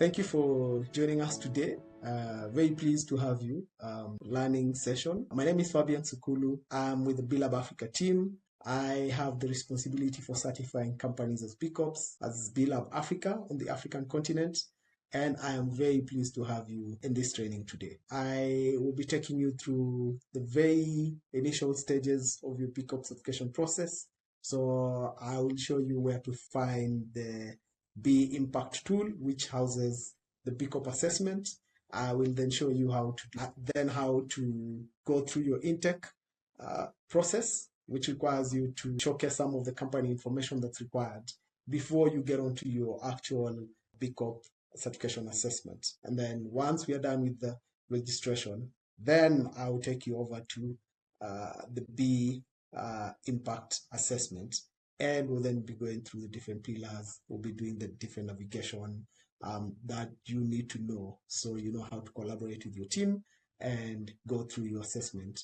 Thank you for joining us today. Very pleased to have you. Learning session. My name is Fabian Sukulu. I'm with the BLab Africa team. I have the responsibility for certifying companies as B Corps, as BLab Africa on the African continent. And I am very pleased to have you in this training today. I will be taking you through the very initial stages of your B Corp certification process. So I will show you where to find the B Impact tool, which houses the B Corp assessment. I will then show you how to go through your intake process, which requires you to showcase some of the company information that's required before you get onto your actual B Corp certification assessment. And then once we are done with the registration, then I will take you over to the B Impact assessment. And we'll then be going through the different pillars. We'll be doing the different navigation that you need to know, so you know how to collaborate with your team and go through your assessment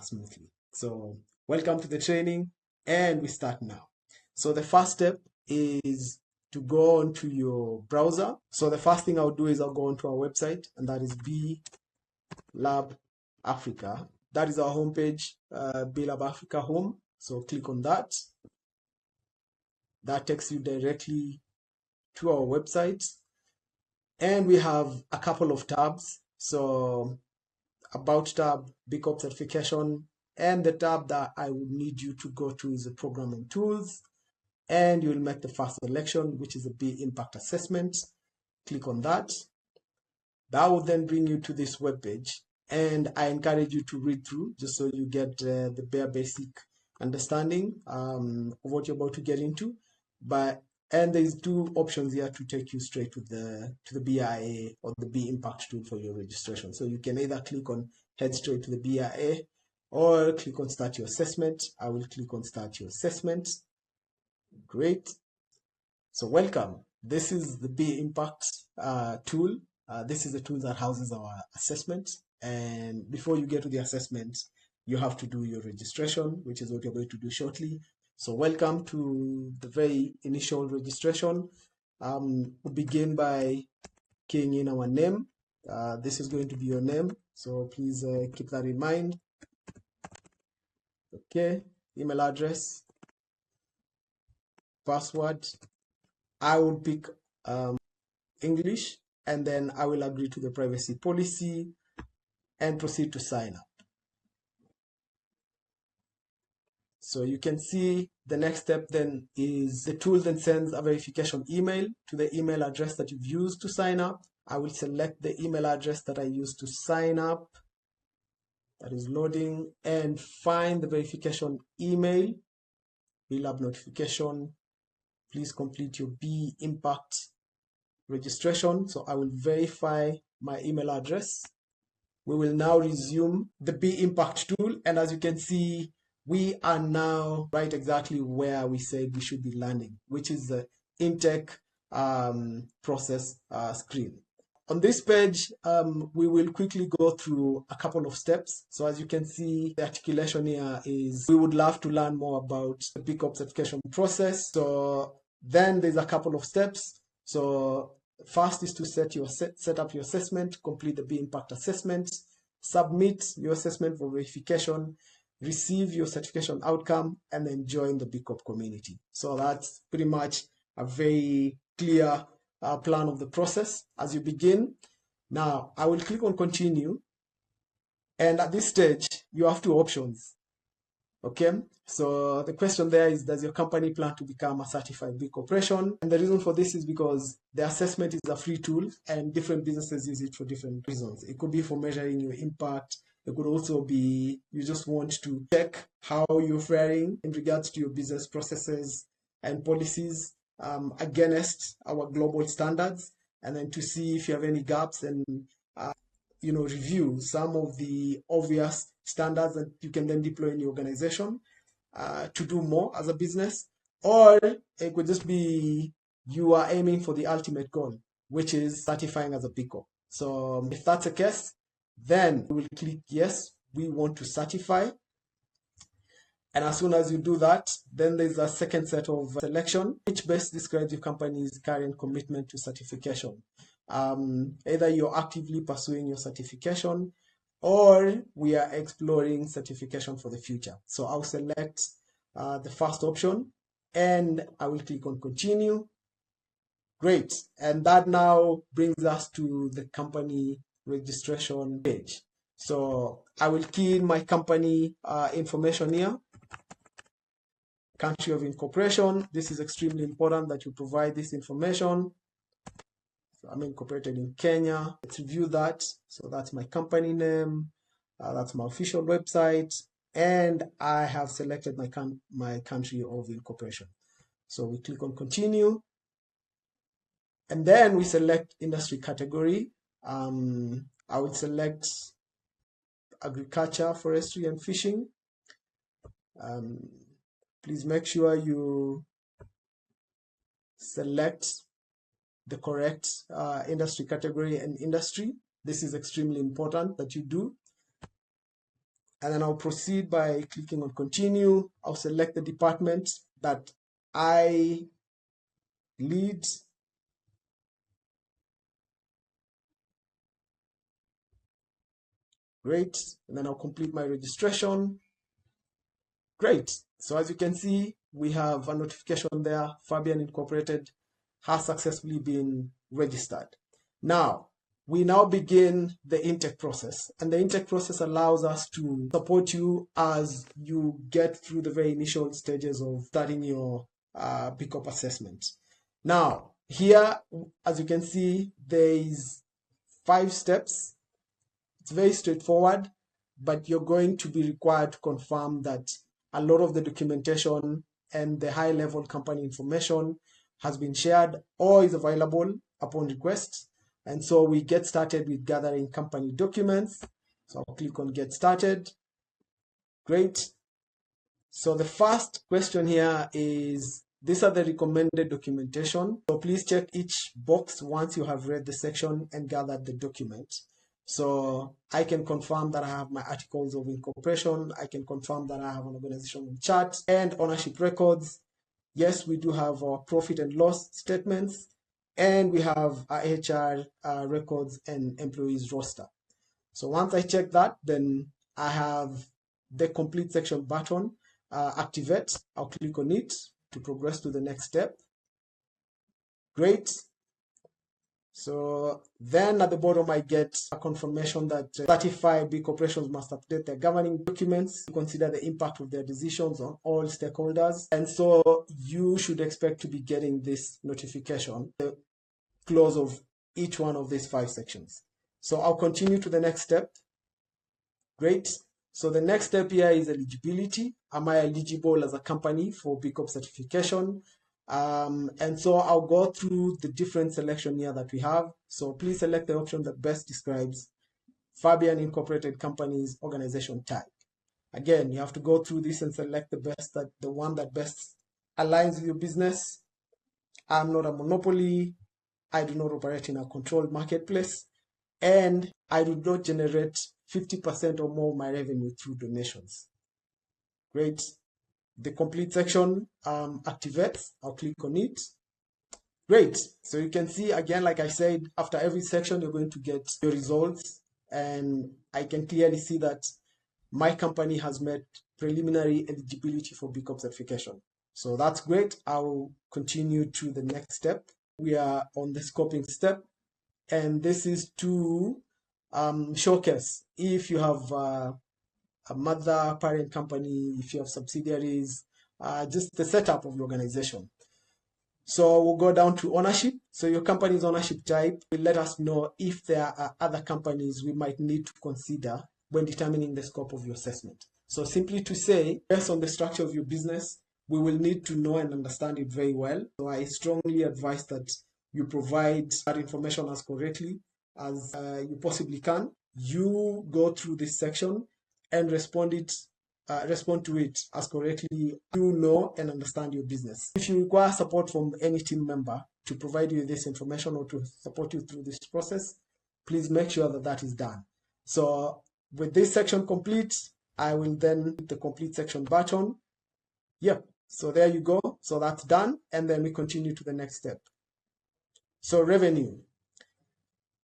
smoothly. So welcome to the training, and we start now. So the first step is to go onto your browser. So the first thing I'll do is I'll go onto our website, and that is BLab Africa. That is our homepage, BLab Africa home. So click on that. That takes you directly to our website. And we have a couple of tabs. So About tab, B Corp certification, and the tab that I would need you to go to is the programming tools. And you will make the first selection, which is a B Impact assessment. Click on that. That will then bring you to this web page. And I encourage you to read through just so you get the bare basic understanding of what you're about to get into. And there's two options here to take you straight to the BIA or the B Impact tool for your registration. So you can either click on head straight to the BIA or click on start your assessment. I will click on start your assessment. Great. So welcome. This is the B Impact tool. This is the tool that houses our assessment. And before you get to the assessment, you have to do your registration, which is what you're going to do shortly. So welcome to the very initial registration. We'll begin by keying in our name. This is going to be your name, so please keep that in mind. Okay, email address, password. I will pick English, and then I will agree to the privacy policy and proceed to sign up. So you can see the next step then is the tool then sends a verification email to the email address that you've used to sign up. I will select the email address that I used to sign up. That is loading, and find the verification email. BLab notification. Please complete your B Impact registration. So I will verify my email address. We will now resume the B Impact tool, and as you can see, we are now right exactly where we said we should be landing, which is the intake process screen. On this page, we will quickly go through a couple of steps. So as you can see, the articulation here is we would love to learn more about the B Corp certification process. So then there's a couple of steps. So first is to set up your assessment, complete the B Impact assessment, submit your assessment for verification, receive your certification outcome, and then join the B Corp community. So that's pretty much a very clear plan of the process as you begin. Now, I will click on continue. And at this stage, you have two options. Okay, so the question there is, does your company plan to become a certified B Corporation? And the reason for this is because the assessment is a free tool and different businesses use it for different reasons. It could be for measuring your impact. It could also be you just want to check how you're faring in regards to your business processes and policies against our global standards, and then to see if you have any gaps and review some of the obvious standards that you can then deploy in your organization to do more as a business. Or it could just be you are aiming for the ultimate goal, which is certifying as a B Corp. So if that's the case, then we will click yes, we want to certify. And as soon as you do that, then there's a second set of selection, which best describes your company's current commitment to certification. Either you're actively pursuing your certification or we are exploring certification for the future. So I'll select the first option and I will click on continue. Great. And that now brings us to the company registration page. So I will key in my company information here. Country of incorporation. This is extremely important that you provide this information. So I'm incorporated in Kenya. Let's review that. So that's my company name. That's my official website. And I have selected my country of incorporation. So we click on continue. And then we select industry category. I will select agriculture, forestry, and fishing. Please make sure you select the correct industry category and industry. This is extremely important that you do. And then I'll proceed by clicking on continue. I'll select the department that I lead. Great. And then I'll complete my registration. Great. So as you can see, we have a notification there. Fabian Incorporated has successfully been registered. Now, we now begin the intake process. And the intake process allows us to support you as you get through the very initial stages of starting your B Corp assessment. Now, here, as you can see, there is 5 steps. It's very straightforward, but you're going to be required to confirm that a lot of the documentation and the high-level company information has been shared or is available upon request. And so we get started with gathering company documents. So I'll click on get started. Great. So the first question here is, these are the recommended documentation. So please check each box once you have read the section and gathered the document. So I can confirm that I have my articles of incorporation. I can confirm that I have an organizational chart and ownership records. Yes, we do have our profit and loss statements, and we have our HR records and employees roster. So once I check that, then I have the complete section button, activate. I'll click on it to progress to the next step. Great. So then at the bottom, I get a confirmation that certified B corporations must update their governing documents to consider the impact of their decisions on all stakeholders. And so you should expect to be getting this notification, the close of each one of these 5 sections. So I'll continue to the next step. Great. So the next step here is eligibility. Am I eligible as a company for B Corp certification? And so I'll go through the different selection here that we have. So please select the option that best describes Fabian Incorporated Company's organization type. Again, you have to go through this and select the one that best aligns with your business. I'm not a monopoly. I do not operate in a controlled marketplace. And I do not generate 50% or more of my revenue through donations. Great. The complete section activates. I'll click on it. Great. So you can see, again, like I said, after every section, you're going to get your results. And I can clearly see that my company has met preliminary eligibility for B Corp certification. So that's great. I'll continue to the next step. We are on the scoping step. And this is to showcase if you have a mother parent company, if you have subsidiaries, just the setup of the organization. So we'll go down to ownership. So your company's ownership type will let us know if there are other companies we might need to consider when determining the scope of your assessment. So simply to say, based on the structure of your business, we will need to know and understand it very well. So I strongly advise that you provide that information as correctly as you possibly can. You go through this section and respond to it as correctly you know and understand your business. If you require support from any team member to provide you with this information or to support you through this process, please make sure that that is done. So with this section complete, I will then hit the complete section button. Yep. So there you go. So that's done. And then we continue to the next step. So revenue.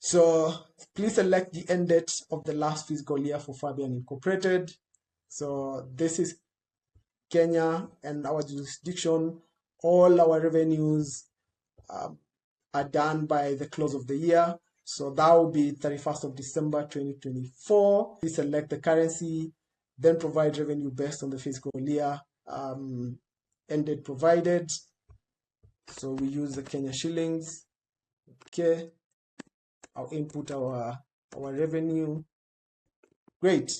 So please select the end date of the last fiscal year for Fabian Incorporated. So this is Kenya and our jurisdiction. All our revenues are done by the close of the year. So that will be 31st of December 2024. Please select the currency, then provide revenue based on the fiscal year end date provided. So we use the Kenya shillings. Okay. I'll input our revenue. Great.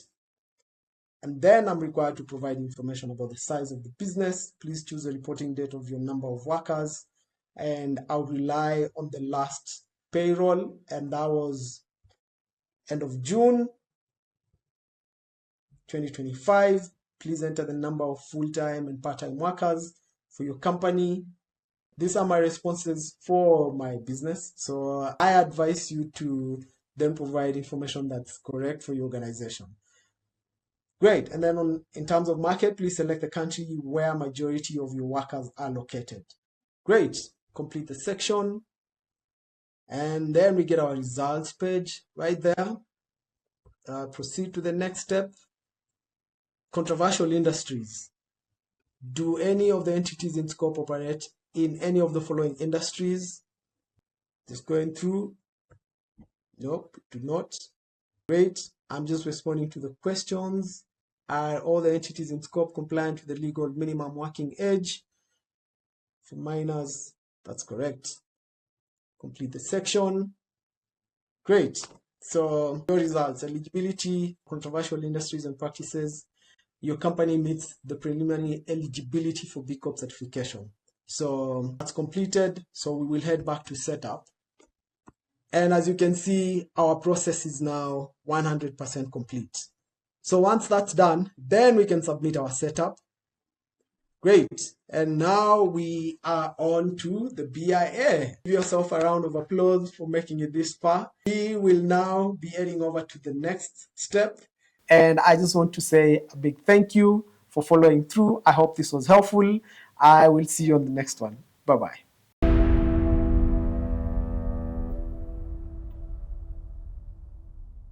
And then I'm required to provide information about the size of the business. Please choose the reporting date of your number of workers. And I'll rely on the last payroll, and that was end of June 2025. Please enter the number of full-time and part-time workers for your company. These are my responses for my business. So I advise you to then provide information that's correct for your organization. Great. And then in terms of market, please select the country where majority of your workers are located. Great. Complete the section. And then we get our results page right there. Proceed to the next step. Controversial industries. Do any of the entities in scope operate in any of the following industries? Just going through. Nope, do not. Great. I'm just responding to the questions. Are all the entities in scope compliant with the legal minimum working age? For minors, that's correct. Complete the section. Great. So your results: eligibility, controversial industries and practices. Your company meets the preliminary eligibility for B Corp certification. So that's completed. So we will head back to setup. And as you can see, our process is now 100% complete. So once that's done, then we can submit our setup. Great. And now we are on to the BIA. Give yourself a round of applause for making it this far. We will now be heading over to the next step. And I just want to say a big thank you for following through. I hope this was helpful. I will see you on the next one. Bye-bye.